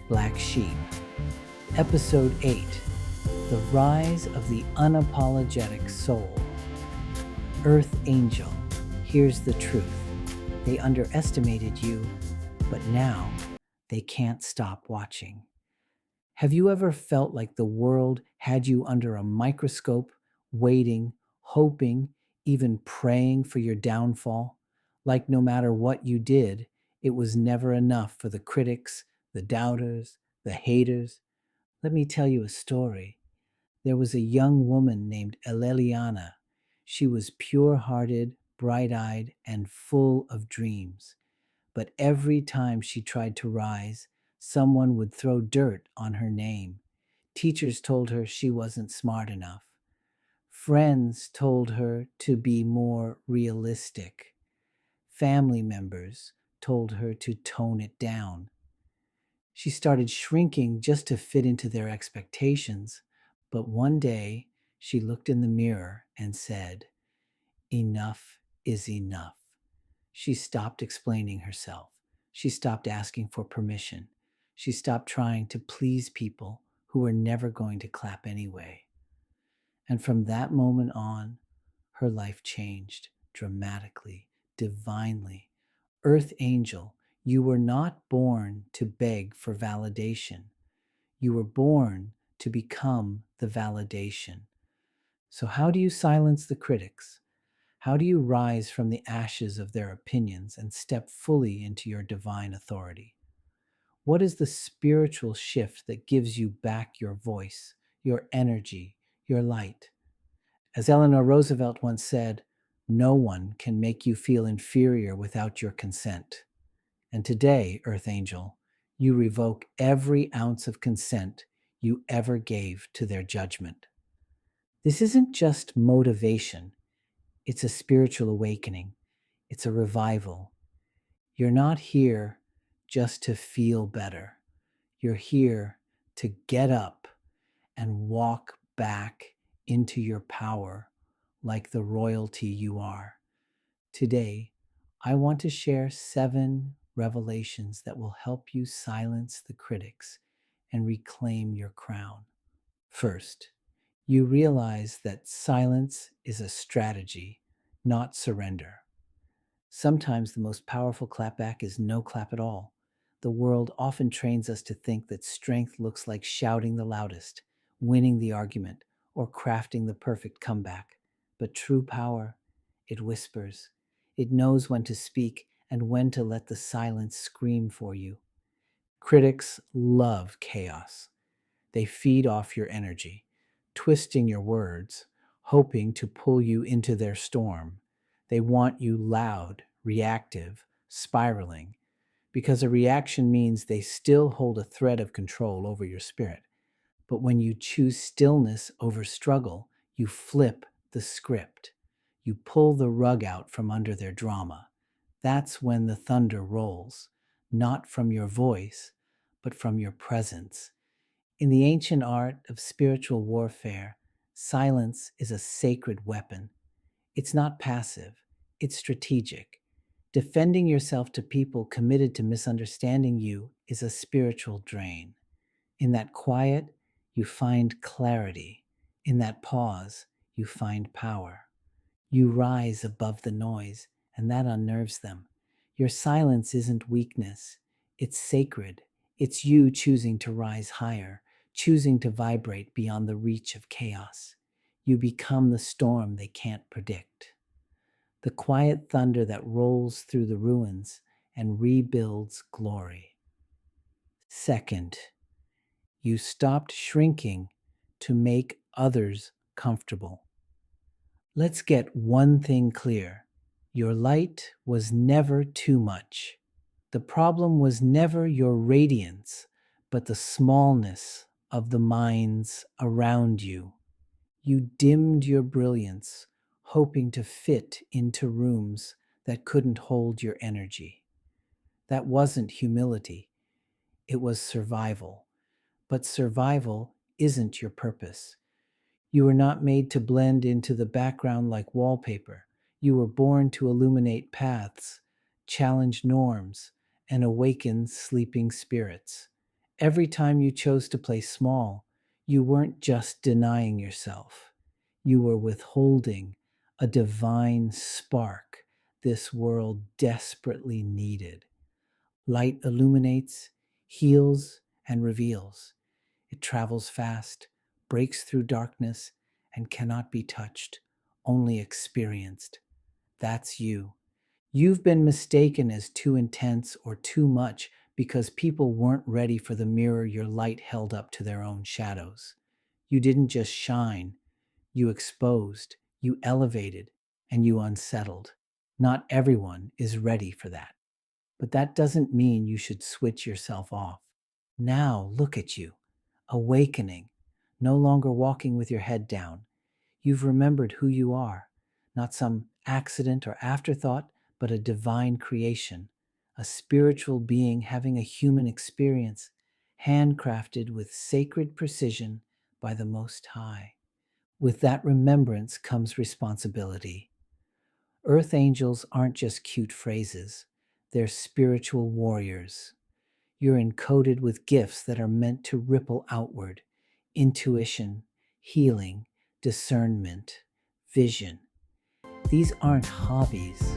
Black Sheep. Episode 8: The Rise of the Unapologetic Soul. Earth Angel, here's the truth. They underestimated you, but now they can't stop watching. Have you ever felt like the world had you under a microscope, waiting, hoping, even praying for your downfall? Like no matter what you did, it was never enough for the critics, the doubters, the haters. Let me tell you a story. There was a young woman named Elelliana. She was pure hearted, bright eyed, and full of dreams. But every time she tried to rise, someone would throw dirt on her name. Teachers told her she wasn't smart enough. Friends told her to be more realistic. Family members told her to tone it down. She started shrinking just to fit into their expectations. But one day, she looked in the mirror and said, "Enough is enough." She stopped explaining herself. She stopped asking for permission. She stopped trying to please people who were never going to clap anyway. And from that moment on, her life changed dramatically, divinely. Earth Angel, you were not born to beg for validation. You were born to become the validation. So, how do you silence the critics? How do you rise from the ashes of their opinions and step fully into your divine authority? What is the spiritual shift that gives you back your voice, your energy, your light? As Eleanor Roosevelt once said, no one can make you feel inferior without your consent. And today, Earth Angel, you revoke every ounce of consent you ever gave to their judgment. This isn't just motivation, it's a spiritual awakening, it's a revival. You're not here just to feel better. You're here to get up and walk back into your power like the royalty you are. Today, I want to share 7 revelations that will help you silence the critics and reclaim your crown. First, you realize that silence is a strategy, not surrender. Sometimes the most powerful clapback is no clap at all. The world often trains us to think that strength looks like shouting the loudest, winning the argument, or crafting the perfect comeback. But true power, it whispers. It knows when to speak and when to let the silence scream for you. Critics love chaos. They feed off your energy, twisting your words, hoping to pull you into their storm. They want you loud, reactive, spiraling, because a reaction means they still hold a thread of control over your spirit. But when you choose stillness over struggle, you flip the script. You pull the rug out from under their drama. That's when the thunder rolls, not from your voice, but from your presence. In the ancient art of spiritual warfare, silence is a sacred weapon. It's not passive, it's strategic. Defending yourself to people committed to misunderstanding you is a spiritual drain. In that quiet, you find clarity. In that pause, you find power. You rise above the noise, and that unnerves them. Your silence isn't weakness, it's sacred. It's you choosing to rise higher, choosing to vibrate beyond the reach of chaos. You become the storm they can't predict, the quiet thunder that rolls through the ruins and rebuilds glory. Second, you stopped shrinking to make others comfortable. Let's get one thing clear. Your light was never too much. The problem was never your radiance, but the smallness of the minds around you. You dimmed your brilliance, hoping to fit into rooms that couldn't hold your energy. That wasn't humility, it was survival. But survival isn't your purpose. You were not made to blend into the background like wallpaper. You were born to illuminate paths, challenge norms, and awaken sleeping spirits. Every time you chose to play small, you weren't just denying yourself, you were withholding a divine spark this world desperately needed. Light illuminates, heals, and reveals. It travels fast, breaks through darkness, and cannot be touched, only experienced. That's you. You've been mistaken as too intense or too much because people weren't ready for the mirror your light held up to their own shadows. You didn't just shine, you exposed, you elevated, and you unsettled. Not everyone is ready for that. But that doesn't mean you should switch yourself off. Now look at you, awakening, no longer walking with your head down. You've remembered who you are, not some accident or afterthought, but a divine creation, a spiritual being having a human experience, handcrafted with sacred precision by the Most High. With that remembrance comes responsibility. Earth angels aren't just cute phrases, they're spiritual warriors. You're encoded with gifts that are meant to ripple outward: intuition, healing, discernment, vision. These aren't hobbies,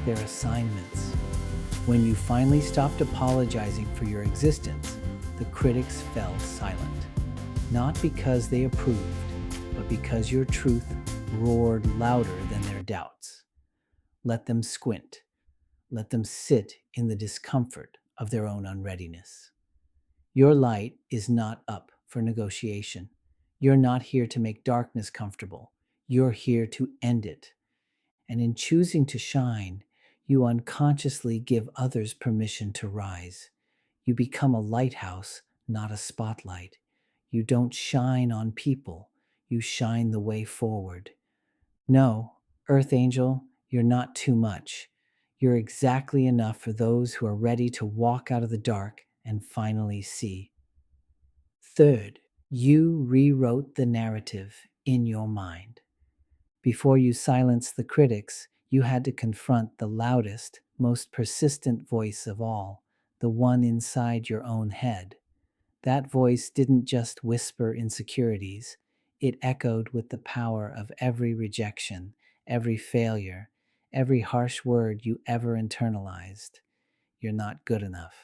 they're assignments. When you finally stopped apologizing for your existence, the critics fell silent. Not because they approved, but because your truth roared louder than their doubts. Let them squint. Let them sit in the discomfort of their own unreadiness. Your light is not up for negotiation. You're not here to make darkness comfortable. You're here to end it. And in choosing to shine, you unconsciously give others permission to rise. You become a lighthouse, not a spotlight. You don't shine on people, you shine the way forward. No, Earth Angel, you're not too much. You're exactly enough for those who are ready to walk out of the dark and finally see. Third, you rewrote the narrative in your mind. Before you silenced the critics, you had to confront the loudest, most persistent voice of all, the one inside your own head. That voice didn't just whisper insecurities, it echoed with the power of every rejection, every failure, every harsh word you ever internalized. You're not good enough.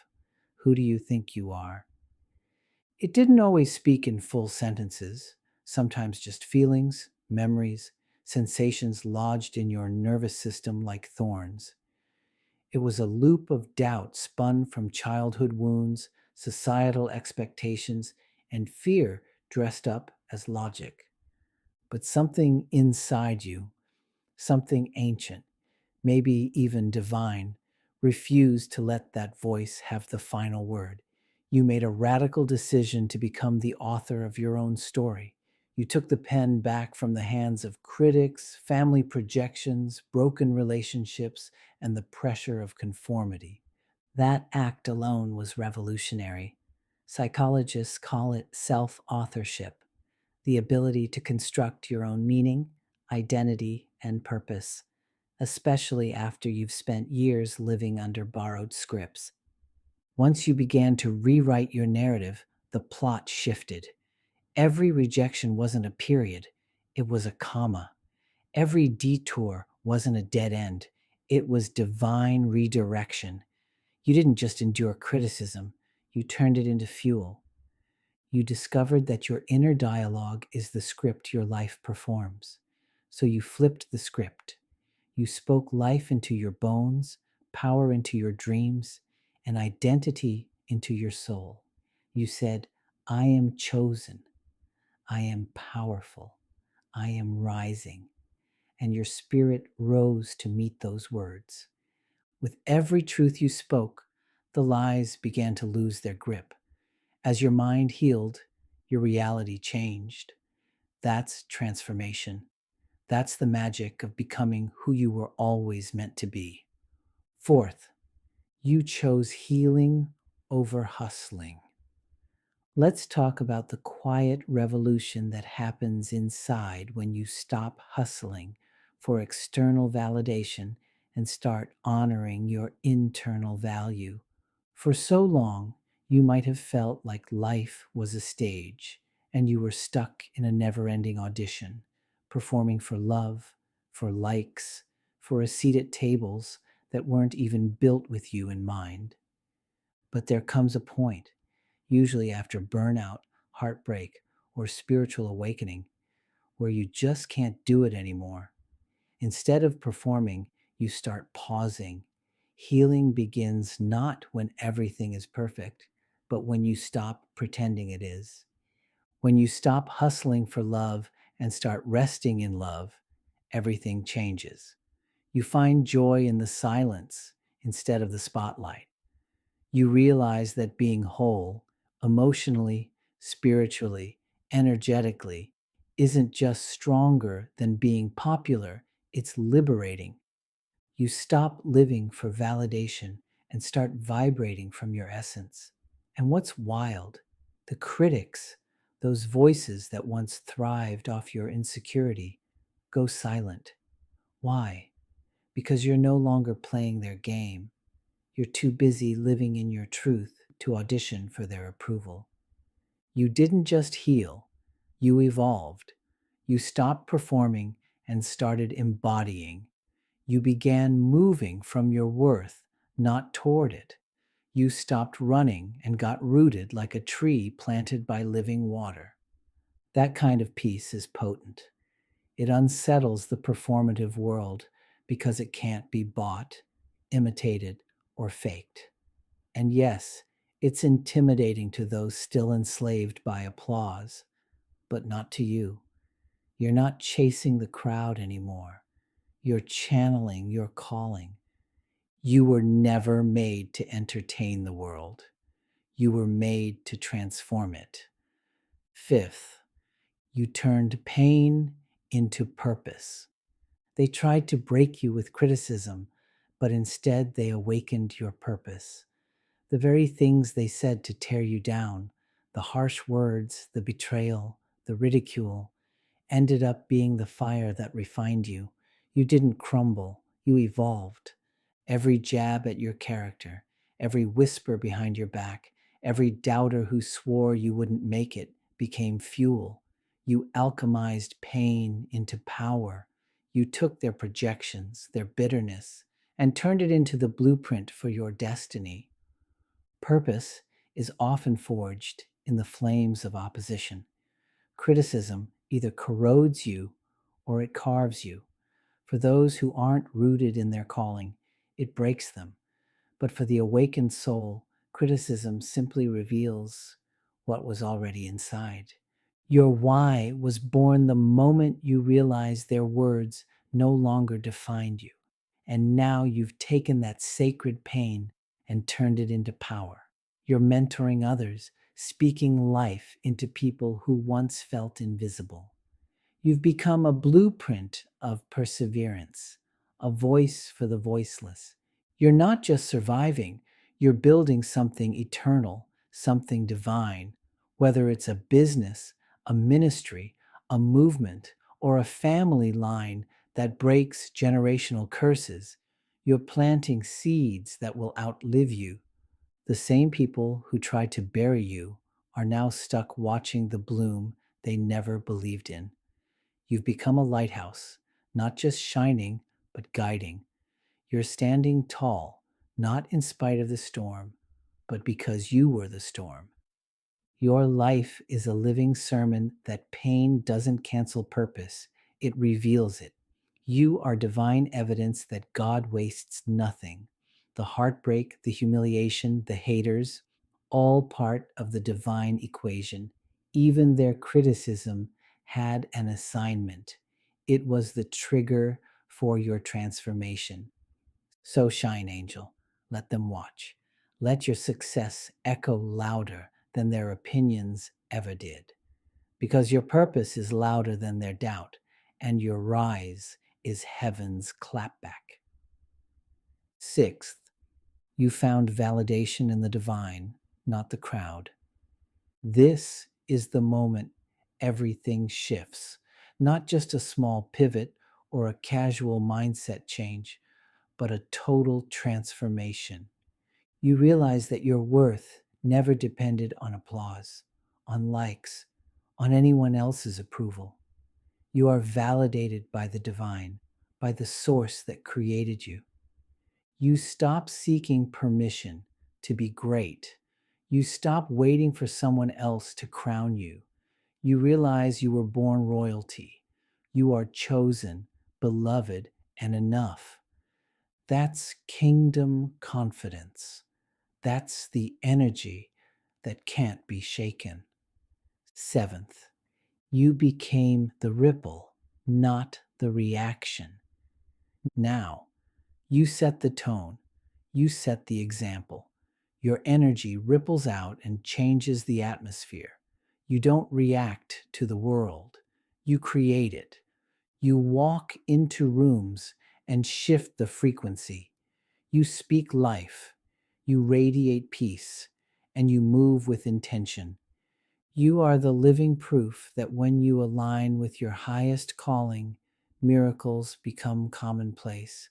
Who do you think you are? It didn't always speak in full sentences, sometimes just feelings, memories, sensations lodged in your nervous system like thorns. It was a loop of doubt spun from childhood wounds, societal expectations, and fear dressed up as logic. But something inside you, something ancient, maybe even divine, refused to let that voice have the final word. You made a radical decision to become the author of your own story. You took the pen back from the hands of critics, family projections, broken relationships, and the pressure of conformity. That act alone was revolutionary. Psychologists call it self authorship, the ability to construct your own meaning, identity, and purpose, especially after you've spent years living under borrowed scripts. Once you began to rewrite your narrative, the plot shifted. Every rejection wasn't a period, it was a comma. Every detour wasn't a dead end, it was divine redirection. You didn't just endure criticism, you turned it into fuel. You discovered that your inner dialogue is the script your life performs. So you flipped the script. You spoke life into your bones, power into your dreams, and identity into your soul. You said, I am chosen. I am powerful. I am rising. And your spirit rose to meet those words. With every truth you spoke, the lies began to lose their grip. As your mind healed, your reality changed. That's transformation. That's the magic of becoming who you were always meant to be. Fourth, you chose healing over hustling. Let's talk about the quiet revolution that happens inside when you stop hustling for external validation and start honoring your internal value. For so long, You might have felt like life was a stage and you were stuck in a never ending audition, performing for love, for likes, for a seat at tables that weren't even built with you in mind. But there comes a point, usually after burnout, heartbreak, or spiritual awakening, where you just can't do it anymore. Instead of performing, you start pausing. Healing begins not when everything is perfect, but when you stop pretending it is. When you stop hustling for love and start resting in love, everything changes. You find joy in the silence instead of the spotlight. You realize that being whole, emotionally, spiritually, energetically, isn't just stronger than being popular, it's liberating. You stop living for validation and start vibrating from your essence. And what's wild, the critics, those voices that once thrived off your insecurity, go silent. Why? Because you're no longer playing their game. You're too busy living in your truth to audition for their approval. You didn't just heal, you evolved. You stopped performing and started embodying. You began moving from your worth, not toward it. You stopped running and got rooted like a tree planted by living water. That kind of peace is potent. It unsettles the performative world because it can't be bought, imitated, or faked. And yes, it's intimidating to those still enslaved by applause, but not to you. You're not chasing the crowd anymore. You're channeling your calling. You were never made to entertain the world. You were made to transform it. Fifth, you turned pain into purpose. They tried to break you with criticism, but instead they awakened your purpose. The very things they said to tear you down, the harsh words, the betrayal, the ridicule, ended up being the fire that refined you. You didn't crumble, you evolved. Every jab at your character, every whisper behind your back, every doubter who swore you wouldn't make it became fuel. You alchemized pain into power. You took their projections, their bitterness, and turned it into the blueprint for your destiny. Purpose is often forged in the flames of opposition. Criticism either corrodes you or it carves you. For those who aren't rooted in their calling, it breaks them. But for the awakened soul, criticism simply reveals what was already inside. Your why was born the moment you realized their words no longer defined you. And now you've taken that sacred pain and turned it into power. You're mentoring others, speaking life into people who once felt invisible. You've become a blueprint of perseverance, a voice for the voiceless. You're not just surviving, you're building something eternal, something divine, whether it's a business, a ministry, a movement, or a family line that breaks generational curses. You're planting seeds that will outlive you. The same people who tried to bury you are now stuck watching the bloom they never believed in. You've become a lighthouse, not just shining, but guiding. You're standing tall, not in spite of the storm, but because you were the storm. Your life is a living sermon that pain doesn't cancel purpose, it reveals it. You are divine evidence that God wastes nothing. The heartbreak, the humiliation, the haters, all part of the divine equation. Even their criticism had an assignment. It was the trigger for your transformation. So shine, angel. Let them watch. Let your success echo louder than their opinions ever did. Because your purpose is louder than their doubt, and your rise is heaven's clapback. Sixth, you found validation in the divine, not the crowd. This is the moment everything shifts, not just a small pivot or a casual mindset change, but a total transformation. You realize that your worth never depended on applause, on likes, on anyone else's approval. You are validated by the divine, by the source that created you. You stop seeking permission to be great. You stop waiting for someone else to crown you. You realize you were born royalty. You are chosen, beloved, and enough. That's kingdom confidence. That's the energy that can't be shaken. Seventh, you became the ripple, not the reaction. Now, you set the tone. You set the example. Your energy ripples out and changes the atmosphere. You don't react to the world. You create it. You walk into rooms and shift the frequency. You speak life. You radiate peace. And you move with intention. You are the living proof that when you align with your highest calling, miracles become commonplace.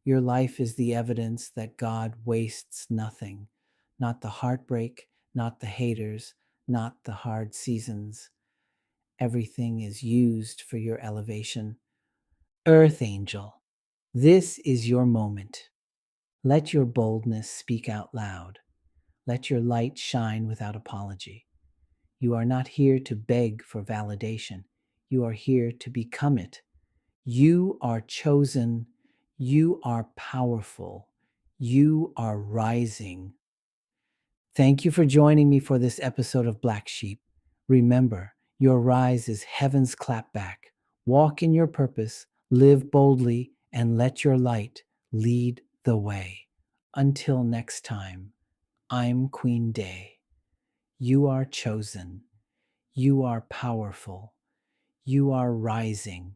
Your life is the evidence that God wastes nothing, not the heartbreak, not the haters, not the hard seasons. Everything is used for your elevation. Earth Angel, this is your moment. Let your boldness speak out loud. Let your light shine without apology. You are not here to beg for validation. You are here to become it. You are chosen. You are powerful. You are rising. Thank you for joining me for this episode of Black Sheep. Remember, your rise is heaven's clapback. Walk in your purpose, live boldly, and let your light lead the way. Until next time, I'm Queen Day. You are chosen. You are powerful. You are rising.